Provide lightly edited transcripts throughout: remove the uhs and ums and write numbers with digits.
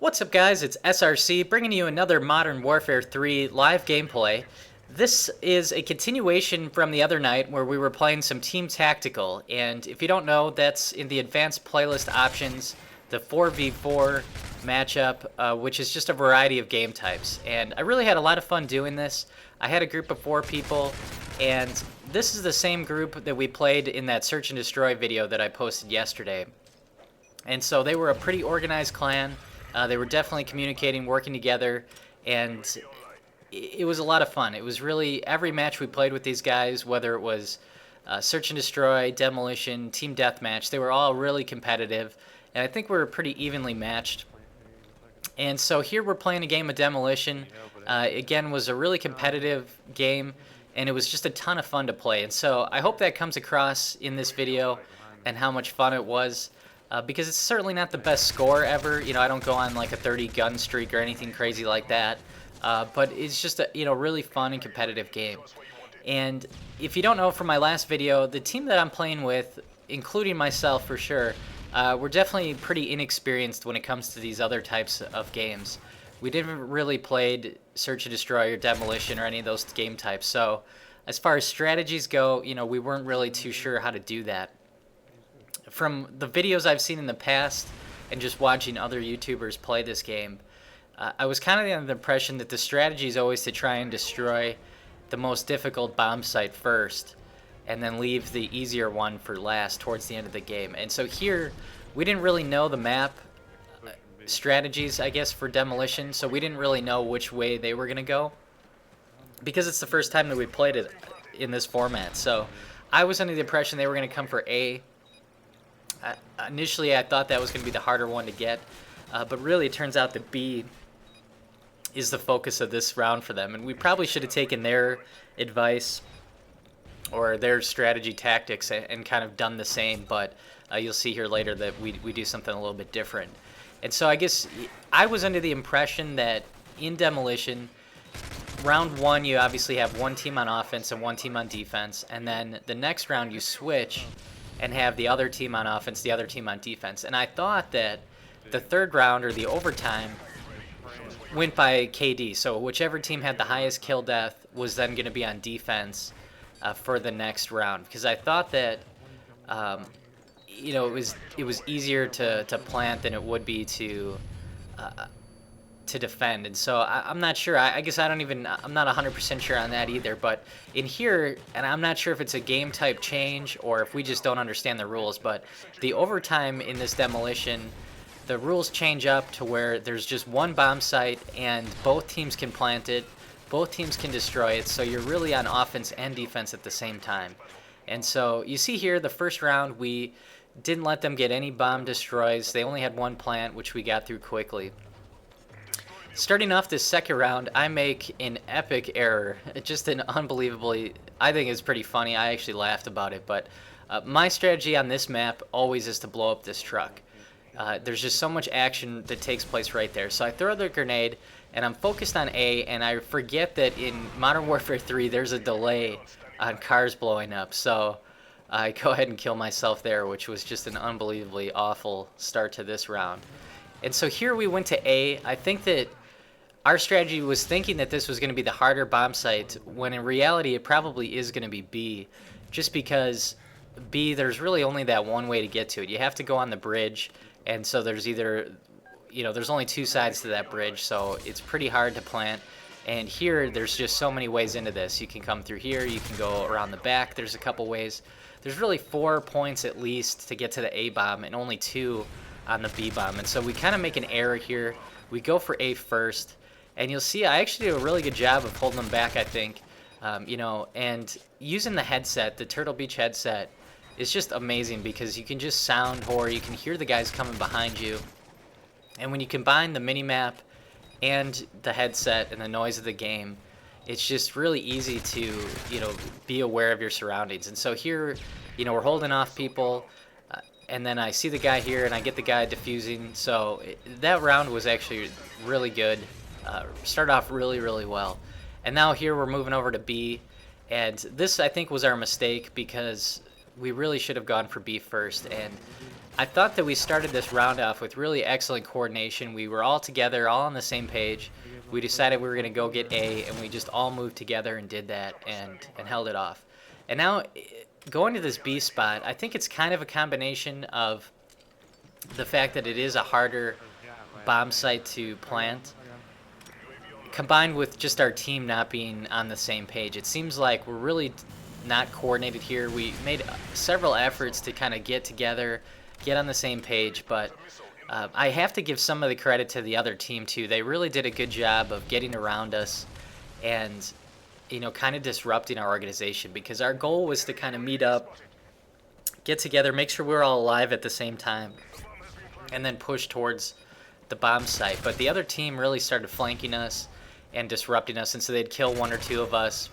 What's up guys, it's SRC bringing you another Modern Warfare 3 live gameplay. This is a continuation from the other night where we were playing some Team Tactical, and if you don't know, that's in the advanced playlist options, the 4v4 matchup, which is just a variety of game types. And I really had a lot of fun doing this. I had a group of 4 people, and this is the same group that we played in that Search and Destroy video that I posted yesterday. And so they were a pretty organized clan. They were definitely communicating, working together, and it was a lot of fun. It was really every match we played with these guys, whether it was Search and Destroy, Demolition, Team Deathmatch, they were all really competitive, and I think we were pretty evenly matched. And so here we're playing a game of Demolition. Again, was a really competitive game, and it was just a ton of fun to play. And so I hope that comes across in this video and how much fun it was. Because it's certainly not the best score ever. You know, I don't go on like a 30 gun streak or anything crazy like that. But it's just a really fun and competitive game. And if you don't know from my last video, the team that I'm playing with, including myself for sure, we're definitely pretty inexperienced when it comes to these other types of games. We didn't really played Search and Destroy or Demolition or any of those game types. So as far as strategies go, we weren't really too sure how to do that. From the videos I've seen in the past and just watching other YouTubers play this game, I was kind of under the impression that the strategy is always to try and destroy the most difficult bomb site first and then leave the easier one for last towards the end of the game. And so here, we didn't really know the map strategies, I guess, for Demolition, so we didn't really know which way they were going to go because it's the first time that we played it in this format. So I was under the impression they were going to come for A. Initially, I thought that was going to be the harder one to get, but really it turns out that B is the focus of this round for them, and we probably should have taken their advice or their strategy tactics and kind of done the same, but you'll see here later that we do something a little bit different. And so I guess I was under the impression that in Demolition, round 1 you obviously have one team on offense and one team on defense, and then the next round you switch and have the other team on offense, the other team on defense. And I thought that the third round, or the overtime, went by KD. So whichever team had the highest kill death was then going to be on defense for the next round. Because I thought that, it was easier to plant than it would be to defend. And so I'm not sure. I guess I'm not 100% sure on that either. But in here, and I'm not sure if it's a game type change or if we just don't understand the rules, but the overtime in this Demolition, the rules change up to where there's just one bomb site and both teams can plant it, both teams can destroy it, so you're really on offense and defense at the same time. And so you see here, the first round, we didn't let them get any bomb destroys. They only had one plant, which we got through quickly. Starting off this second round, I make an epic error. Just an unbelievably, I think it's pretty funny. I actually laughed about it, but my strategy on this map always is to blow up this truck. There's just so much action that takes place right there. So I throw the grenade, and I'm focused on A, and I forget that in Modern Warfare 3, there's a delay on cars blowing up. So I go ahead and kill myself there, which was just an unbelievably awful start to this round. And so here we went to A. I think that our strategy was thinking that this was going to be the harder bomb site, when in reality it probably is going to be B, just because B, there's really only that one way to get to it. You have to go on the bridge, and so there's either, there's only 2 sides to that bridge, so it's pretty hard to plant. And here, there's just so many ways into this. You can come through here, you can go around the back, there's a couple ways. There's really 4 points at least to get to the A bomb, and only 2 on the B bomb. And so we kind of make an error here. We go for A first. And you'll see I actually do a really good job of holding them back, I think. And using the headset, the Turtle Beach headset, is just amazing because you can just sound horror. You can hear the guys coming behind you. And when you combine the minimap and the headset and the noise of the game, it's just really easy to, be aware of your surroundings. And so here, we're holding off people. And then I see the guy here and I get the guy defusing. So that round was actually really good. Started off really, really well. And now here we're moving over to B. And this, I think, was our mistake because we really should have gone for B first. And I thought that we started this round off with really excellent coordination. We were all together, all on the same page. We decided we were going to go get A, and we just all moved together and did that and held it off. And now, going to this B spot, I think it's kind of a combination of the fact that it is a harder bomb site to plant, combined with just our team not being on the same page. It seems like we're really not coordinated here. We made several efforts to kind of get together, get on the same page, but I have to give some of the credit to the other team too. They really did a good job of getting around us and, you know, kind of disrupting our organization, because our goal was to kind of meet up, get together, make sure we're all alive at the same time, and then push towards the bomb site. But the other team really started flanking us and disrupting us, and so they'd kill one or two of us,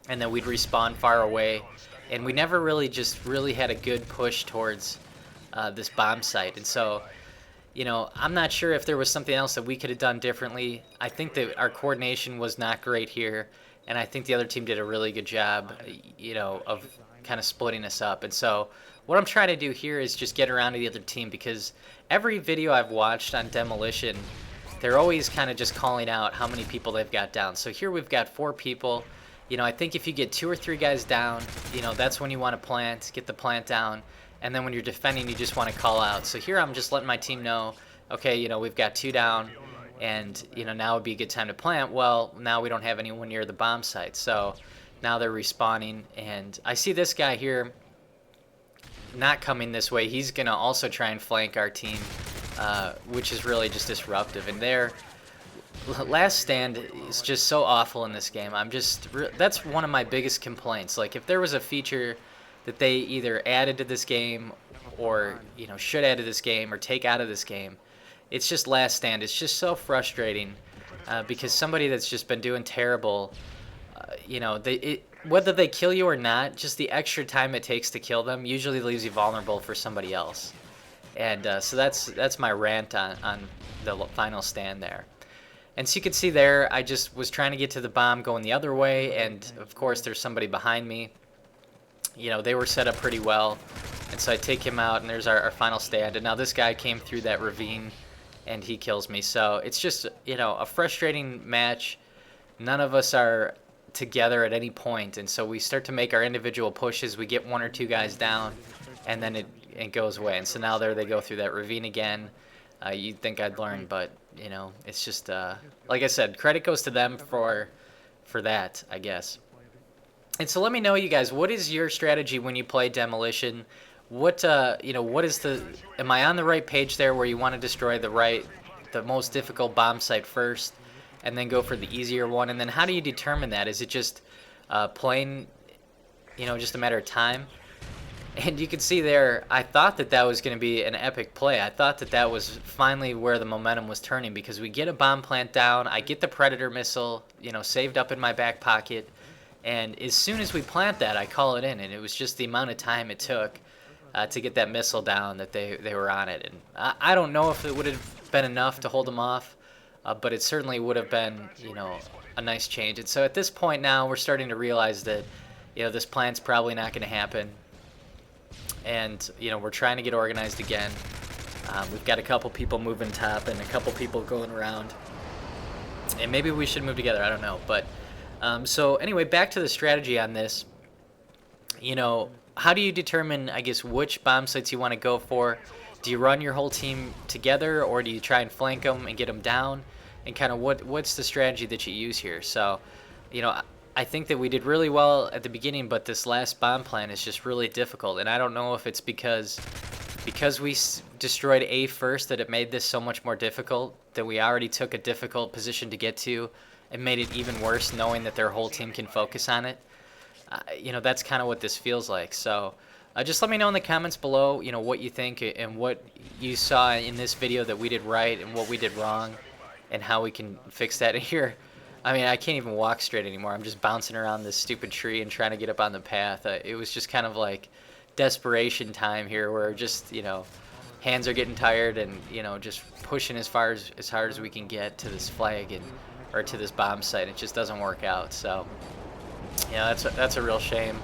and then we'd respawn far away, and we never really had a good push towards this bomb site. And so, you know, I'm not sure if there was something else that we could have done differently. I think that our coordination was not great here, and I think the other team did a really good job, you know, of kind of splitting us up. And so what I'm trying to do here is just get around to the other team, because every video I've watched on Demolition, they're always kind of just calling out how many people they've got down. So here we've got 4 people. You know, I think if you get 2 or 3 guys down, you know, that's when you want to plant, get the plant down. And then when you're defending, you just want to call out. So here I'm just letting my team know, okay, you know, we've got 2 down, and, you know, now would be a good time to plant. Well, now we don't have anyone near the bomb site. So now they're respawning, and I see this guy here not coming this way. He's going to also try and flank our team, which is really just disruptive. And their last stand is just so awful in this game. That's one of my biggest complaints. Like, if there was a feature that they either added to this game, or, you know, should add to this game or take out of this game, it's just last stand. It's just so frustrating, because somebody that's just been doing terrible, you know, whether they kill you or not, just the extra time it takes to kill them usually leaves you vulnerable for somebody else. And so that's my rant on the final stand there. And so you can see there, I just was trying to get to the bomb going the other way, and of course there's somebody behind me. You know, they were set up pretty well, and so I take him out, and there's our final stand. And now this guy came through that ravine, and he kills me. So it's just, you know, a frustrating match. None of us are together at any point, and so we start to make our individual pushes. We get 1 or 2 guys down, and then it goes away. And so now there they go through that ravine again. You'd think I'd learn, but, you know, it's just, like I said, credit goes to them for that, I guess. And so let me know, you guys, what is your strategy when you play Demolition? What, you know, am I on the right page there, where you want to destroy the most difficult bomb site first, and then go for the easier one? And then how do you determine that? Is it just plain, you know, just a matter of time? And you can see there, I thought that was going to be an epic play. I thought that was finally where the momentum was turning, because we get a bomb plant down, I get the Predator missile, you know, saved up in my back pocket, and as soon as we plant that, I call it in. And it was just the amount of time it took to get that missile down that they were on it. And I don't know if it would have been enough to hold them off, but it certainly would have been, you know, a nice change. And so at this point now, we're starting to realize that, you know, this plant's probably not going to happen. And, you know, we're trying to get organized again. We've got a couple people moving top and a couple people going around. And maybe we should move together, I don't know. But so anyway, back to the strategy on this. You know, how do you determine, I guess, which bomb sites you want to go for? Do you run your whole team together, or do you try and flank them and get them down? And kind of what's the strategy that you use here? So, you know, I think that we did really well at the beginning, but this last bomb plan is just really difficult. And I don't know if it's because we destroyed A first that it made this so much more difficult, that we already took a difficult position to get to and made it even worse, knowing that their whole team can focus on it. You know, that's kind of what this feels like. So just let me know in the comments below, you know, what you think and what you saw in this video that we did right and what we did wrong, and how we can fix that. Here, I mean, I can't even walk straight anymore. I'm just bouncing around this stupid tree and trying to get up on the path. It was just kind of like desperation time here, where just, you know, hands are getting tired, and, you know, just pushing as hard as we can get to this flag or to this bomb site. It just doesn't work out. So, yeah, that's a real shame.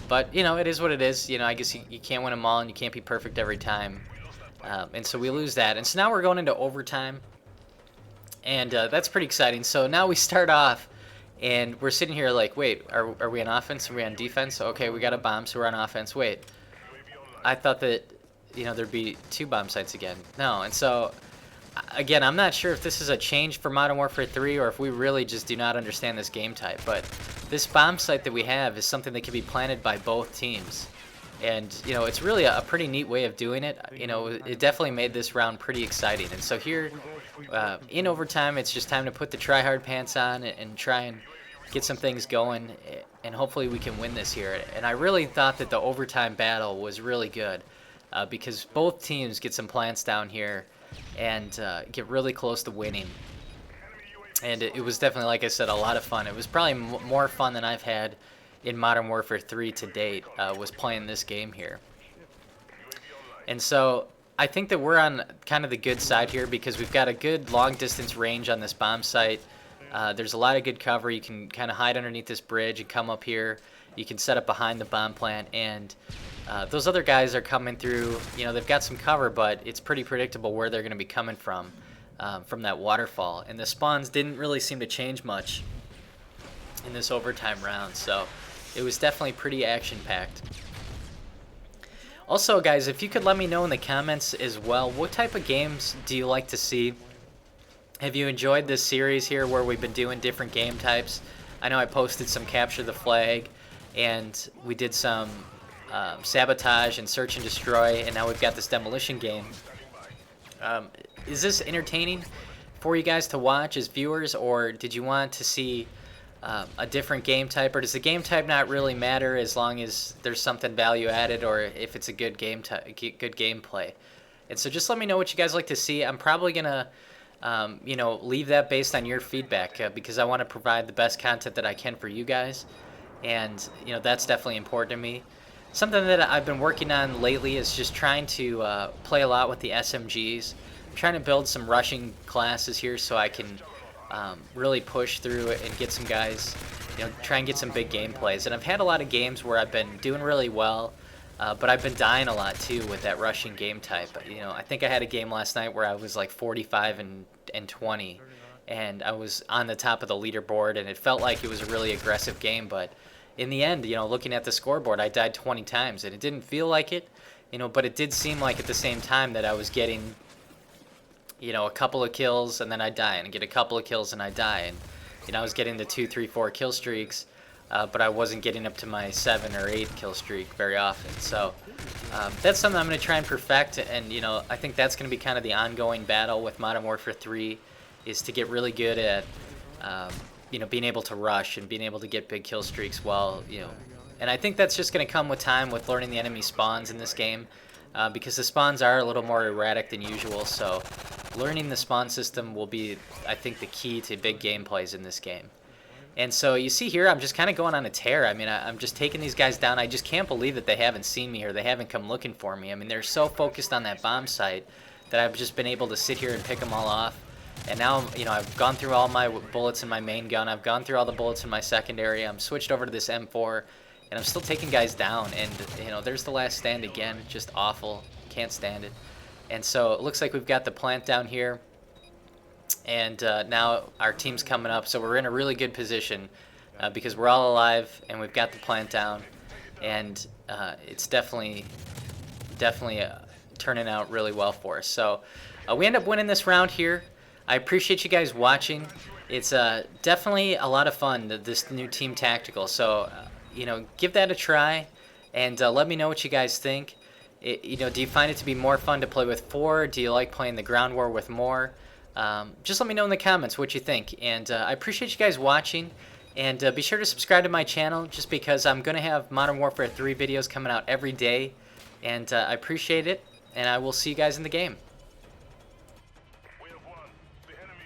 But, you know, it is what it is. You know, I guess you can't win them all, and you can't be perfect every time. And so we lose that. And so now we're going into overtime. And that's pretty exciting. So now we start off, and we're sitting here like, wait, are we on offense? Are we on defense? Okay, we got a bomb, so we're on offense. Wait, I thought that, you know, there'd be 2 bomb sites again. No, and so, again, I'm not sure if this is a change for Modern Warfare 3 or if we really just do not understand this game type. But this bomb site that we have is something that can be planted by both teams. And, you know, it's really a pretty neat way of doing it. You know, it definitely made this round pretty exciting. And so here, in overtime, it's just time to put the try-hard pants on and try and get some things going. And hopefully we can win this here. And I really thought that the overtime battle was really good because both teams get some plants down here and get really close to winning. And it was definitely, like I said, a lot of fun. It was probably more fun than I've had in Modern Warfare 3 to date, was playing this game here. And so I think that we're on kind of the good side here because we've got a good long distance range on this bomb site. There's a lot of good cover. You can kind of hide underneath this bridge and come up here. You can set up behind the bomb plant, and those other guys are coming through. You know, they've got some cover, but it's pretty predictable where they're going to be coming from that waterfall. And the spawns didn't really seem to change much in this overtime round, so it was definitely pretty action-packed. Also, guys, if you could let me know in the comments as well, what type of games do you like to see? Have you enjoyed this series here where we've been doing different game types? I know I posted some Capture the Flag, and we did some Sabotage and Search and Destroy, and now we've got this Demolition game. Is this entertaining for you guys to watch as viewers, or did you want to see a different game type, or does the game type not really matter as long as there's something value added, or if it's a good good gameplay? And so just let me know what you guys like to see. I'm probably gonna you know, leave that based on your feedback because I want to provide the best content that I can for you guys, and you know, that's definitely important to me. Something that I've been working on lately is just trying to play a lot with the SMGs. I'm trying to build some rushing classes here so I can really push through it and get some guys, you know, try and get some big gameplays. And I've had a lot of games where I've been doing really well, but I've been dying a lot too with that rushing game type. You know, I think I had a game last night where I was like 45 and 20, and I was on the top of the leaderboard, and it felt like it was a really aggressive game. But in the end, you know, looking at the scoreboard, I died 20 times, and it didn't feel like it, you know, but it did seem like at the same time that I was getting, you know, a couple of kills and then I die, and get a couple of kills and I die, and you know, I was getting the 2, 3, 4 kill streaks, but I wasn't getting up to my 7 or 8 kill streak very often. So that's something I'm going to try and perfect, and you know, I think that's going to be kind of the ongoing battle with Modern Warfare 3, is to get really good at you know, being able to rush and being able to get big kill streaks while, you know, and I think that's just going to come with time with learning the enemy spawns in this game. Because the spawns are a little more erratic than usual, so learning the spawn system will be, I think, the key to big gameplays in this game. And so you see here, I'm just kind of going on a tear. I mean, I'm just taking these guys down. I just can't believe that they haven't seen me or they haven't come looking for me. I mean, they're so focused on that bomb site that I've just been able to sit here and pick them all off. And now, you know, I've gone through all my bullets in my main gun. I've gone through all the bullets in my secondary. I'm switched over to this M4. And I'm still taking guys down, and you know, there's the last stand again, just awful, can't stand it. And so it looks like we've got the plant down here, and now our team's coming up, so we're in a really good position because we're all alive and we've got the plant down, and it's definitely turning out really well for us. So we end up winning this round here. I appreciate you guys watching. It's definitely a lot of fun, this new team tactical. So you know, give that a try, and let me know what you guys think. You know, do you find it to be more fun to play with 4? Do you like playing the ground war with more? Just let me know in the comments what you think. And I appreciate you guys watching, and be sure to subscribe to my channel, just because I'm going to have Modern Warfare 3 videos coming out every day, and I appreciate it, and I will see you guys in the game.